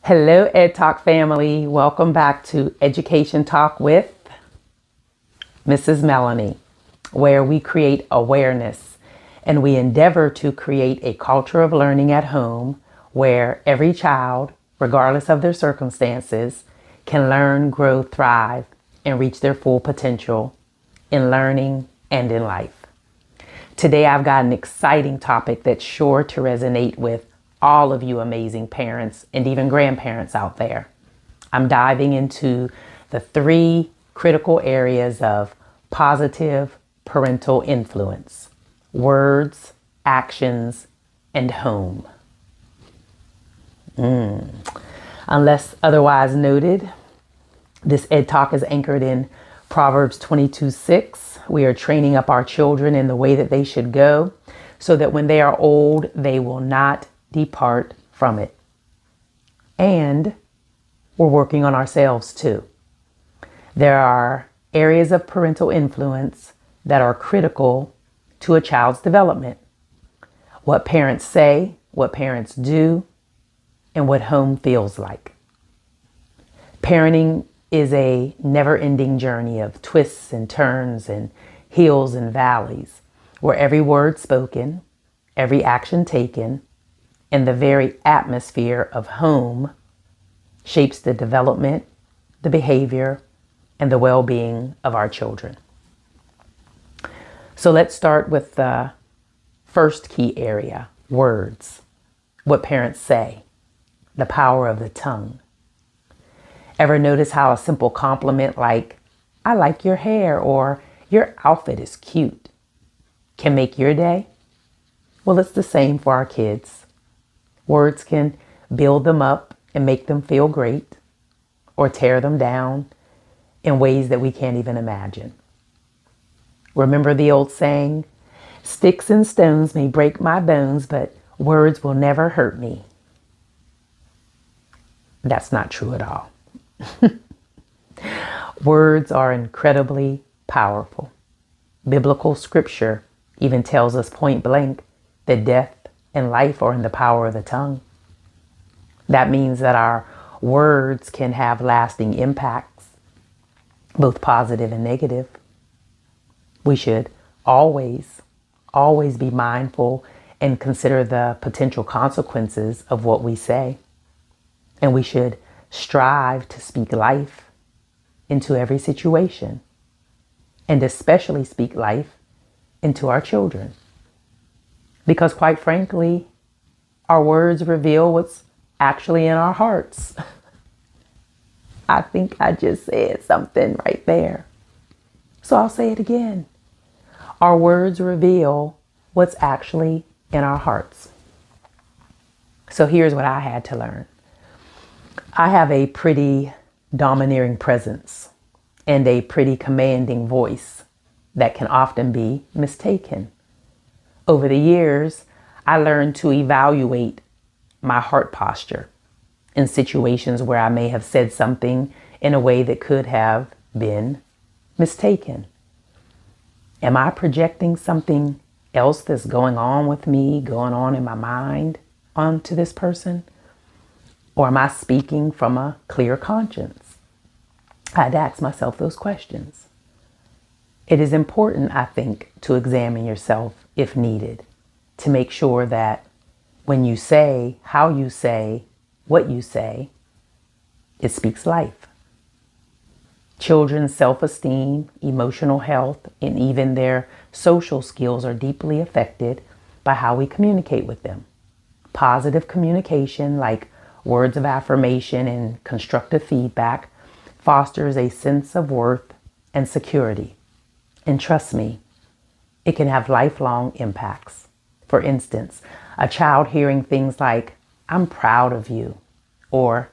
Hello, Ed Talk family. Welcome back to Education Talk with Mrs. Melanie, where we create awareness and we endeavor to create a culture of learning at home where every child, regardless of their circumstances, can learn, grow, thrive, and reach their full potential in learning and in life. Today, I've got an exciting topic that's sure to resonate with all of you amazing parents and even grandparents out there. I'm diving into the 3 critical areas of positive parental influence: words, actions, and home. Unless otherwise noted, this Ed Talk is anchored in Proverbs 22:6. We are training up our children in the way that they should go, so that when they are old, they will not depart from it. And we're working on ourselves too. There are areas of parental influence that are critical to a child's development. What parents say, what parents do, and what home feels like. Parenting is a never-ending journey of twists and turns and hills and valleys, where every word spoken, every action taken, and the very atmosphere of home shapes the development, the behavior, and the well-being of our children. So let's start with the first key area: words. What parents say, the power of the tongue. Ever notice how a simple compliment like, "I like your hair," or "your outfit is cute," can make your day? Well, it's the same for our kids. Words can build them up and make them feel great, or tear them down in ways that we can't even imagine. Remember the old saying, "Sticks and stones may break my bones, but words will never hurt me." That's not true at all. Words are incredibly powerful. Biblical scripture even tells us point blank that death and life are in the power of the tongue. That means that our words can have lasting impacts, both positive and negative. We should always be mindful and consider the potential consequences of what we say. And we should strive to speak life into every situation, and especially speak life into our children. Because quite frankly, our words reveal what's actually in our hearts. I think I just said something right there. So I'll say it again. Our words reveal what's actually in our hearts. So here's what I had to learn. I have a pretty domineering presence and a pretty commanding voice that can often be mistaken. Over the years, I learned to evaluate my heart posture in situations where I may have said something in a way that could have been mistaken. Am I projecting something else that's going on with me, going on in my mind onto this person? Or am I speaking from a clear conscience? I had to ask myself those questions. It is important, I think, to examine yourself if needed, to make sure that when you say, how you say, what you say, it speaks life. Children's self-esteem, emotional health, and even their social skills are deeply affected by how we communicate with them. Positive communication, like words of affirmation and constructive feedback, fosters a sense of worth and security. And trust me, it can have lifelong impacts. For instance, a child hearing things like, "I'm proud of you," or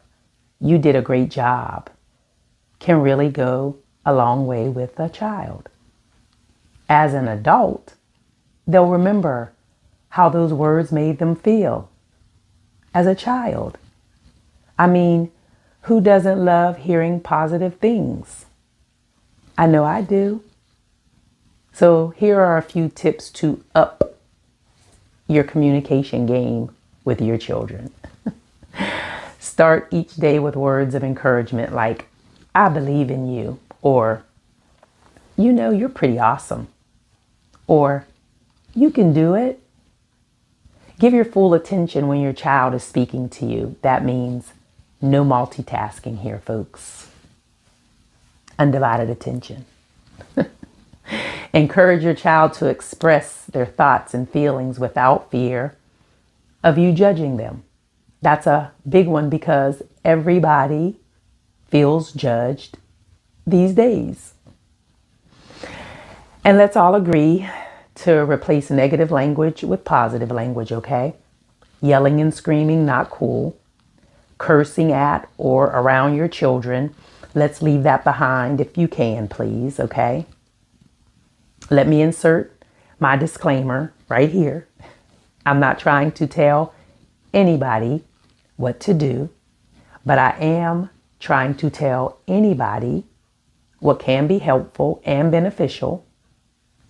"You did a great job," can really go a long way with a child. As an adult, they'll remember how those words made them feel as a child. I mean, who doesn't love hearing positive things? I know I do. So here are a few tips to up your communication game with your children. Start each day with words of encouragement like, I believe in you, or, you know, you're pretty awesome, or, you can do it. Give your full attention when your child is speaking to you. That means no multitasking here, folks. Undivided attention. Encourage your child to express their thoughts and feelings without fear of you judging them. That's a big one because everybody feels judged these days. And let's all agree to replace negative language with positive language, okay? Yelling and screaming, not cool. Cursing at or around your children, let's leave that behind if you can, please, okay? Let me insert my disclaimer right here. I'm not trying to tell anybody what to do, but I am trying to tell anybody what can be helpful and beneficial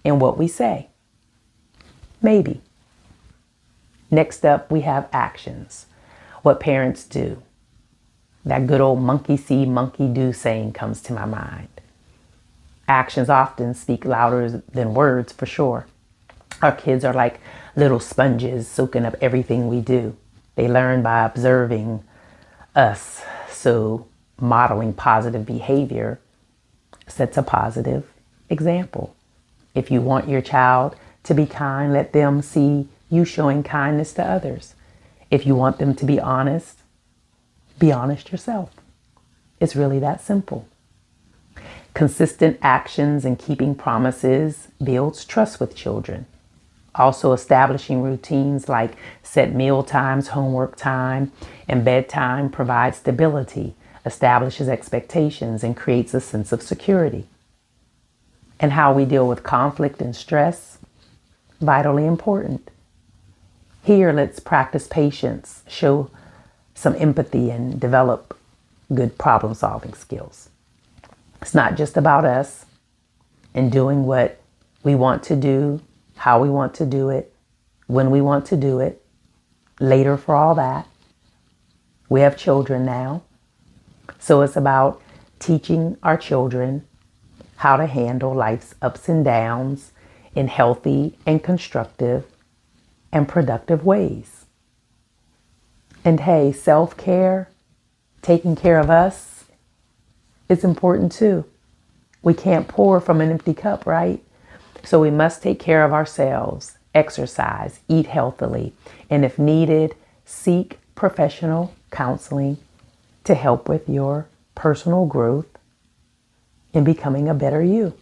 in what we say. Maybe. Next up, we have actions. What parents do. That good old monkey see, monkey do saying comes to my mind. Actions often speak louder than words, for sure. Our kids are like little sponges soaking up everything we do. They learn by observing us. So modeling positive behavior sets a positive example. If you want your child to be kind, let them see you showing kindness to others. If you want them to be honest yourself. It's really that simple. Consistent actions and keeping promises builds trust with children. Also, establishing routines like set meal times, homework time, and bedtime provides stability, establishes expectations, and creates a sense of security. And how we deal with conflict and stress, vitally important. Here, let's practice patience, show some empathy, and develop good problem-solving skills. It's not just about us and doing what we want to do, how we want to do it, when we want to do it, later for all that. We have children now, so it's about teaching our children how to handle life's ups and downs in healthy and constructive and productive ways. And hey, self-care, taking care of us, is important too. We can't pour from an empty cup, right? So we must take care of ourselves, exercise, eat healthily, and if needed, seek professional counseling to help with your personal growth in becoming a better you.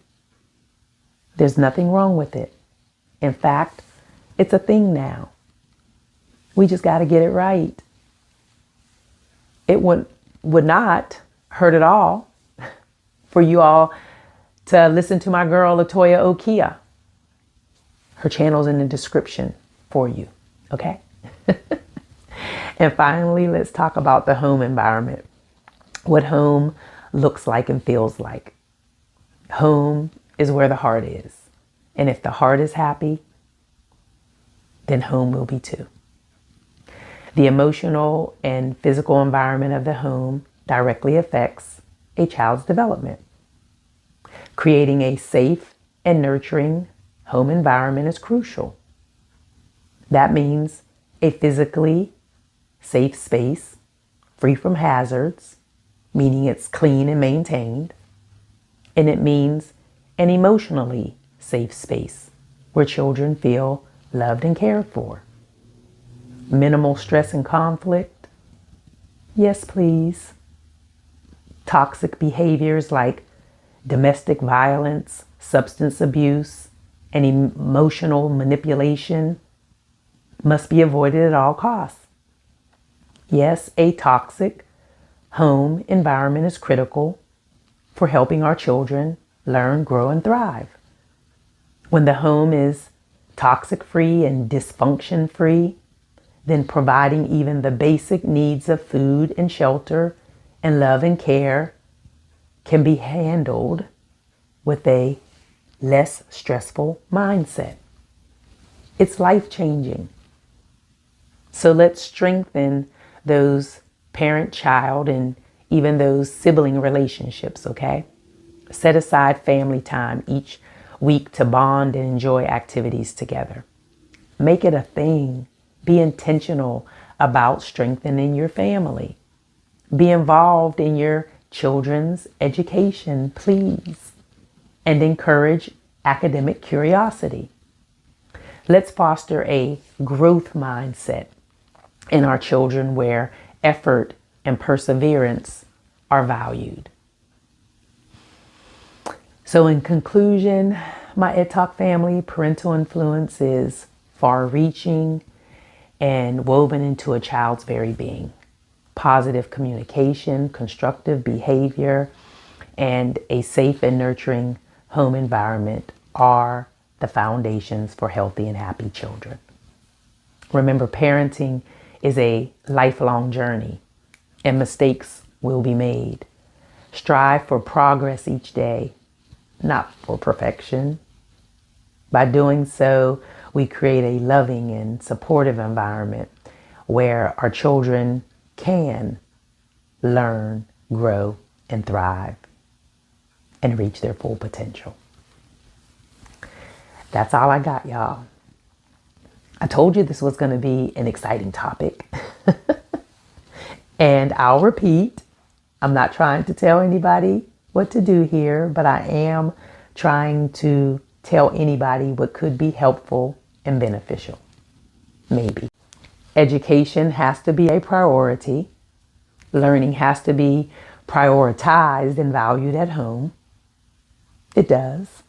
There's nothing wrong with it. In fact, it's a thing now. We just got to get it right. It would not hurt at all for you all to listen to my girl, Latoya Okia. Her channel's in the description for you, okay? And finally, let's talk about the home environment. What home looks like and feels like. Home is where the heart is. And if the heart is happy, then home will be too. The emotional and physical environment of the home directly affects a child's development. Creating a safe and nurturing home environment is crucial. That means a physically safe space, free from hazards, meaning it's clean and maintained. And it means an emotionally safe space where children feel loved and cared for. Minimal stress and conflict. Yes, please. Toxic behaviors like domestic violence, substance abuse, and emotional manipulation must be avoided at all costs. Yes, a toxic home environment is critical for helping our children learn, grow, and thrive. When the home is toxic-free and dysfunction-free, then providing even the basic needs of food and shelter and love and care can be handled with a less stressful mindset. It's life-changing. So let's strengthen those parent-child, and even those sibling relationships, okay? Set aside family time each week to bond and enjoy activities together. Make it a thing. Be intentional about strengthening your family. Be involved in your children's education, please, and encourage academic curiosity. Let's foster a growth mindset in our children where effort and perseverance are valued. So in conclusion, my Ed Talk family, parental influence is far-reaching and woven into a child's very being. Positive communication, constructive behavior, and a safe and nurturing home environment are the foundations for healthy and happy children. Remember, parenting is a lifelong journey and mistakes will be made. Strive for progress each day, not for perfection. By doing so, we create a loving and supportive environment where our children can learn, grow, and thrive and reach their full potential. That's all I got, y'all. I told you this was going to be an exciting topic. And I'll repeat, I'm not trying to tell anybody what to do here, but I am trying to tell anybody what could be helpful and beneficial. Maybe. Education has to be a priority. Learning has to be prioritized and valued at home. It does.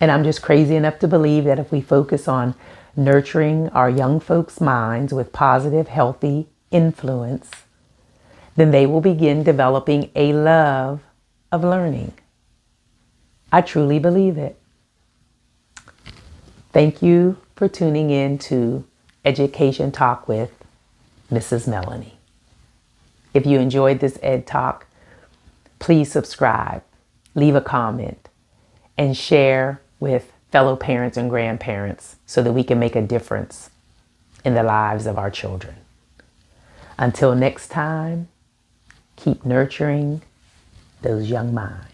And I'm just crazy enough to believe that if we focus on nurturing our young folks' minds with positive, healthy influence, then they will begin developing a love of learning. I truly believe it. Thank you for tuning in to Education Talk with Mrs. Melanie. If you enjoyed this Ed Talk, please subscribe, leave a comment, and share with fellow parents and grandparents so that we can make a difference in the lives of our children. Until next time, keep nurturing those young minds.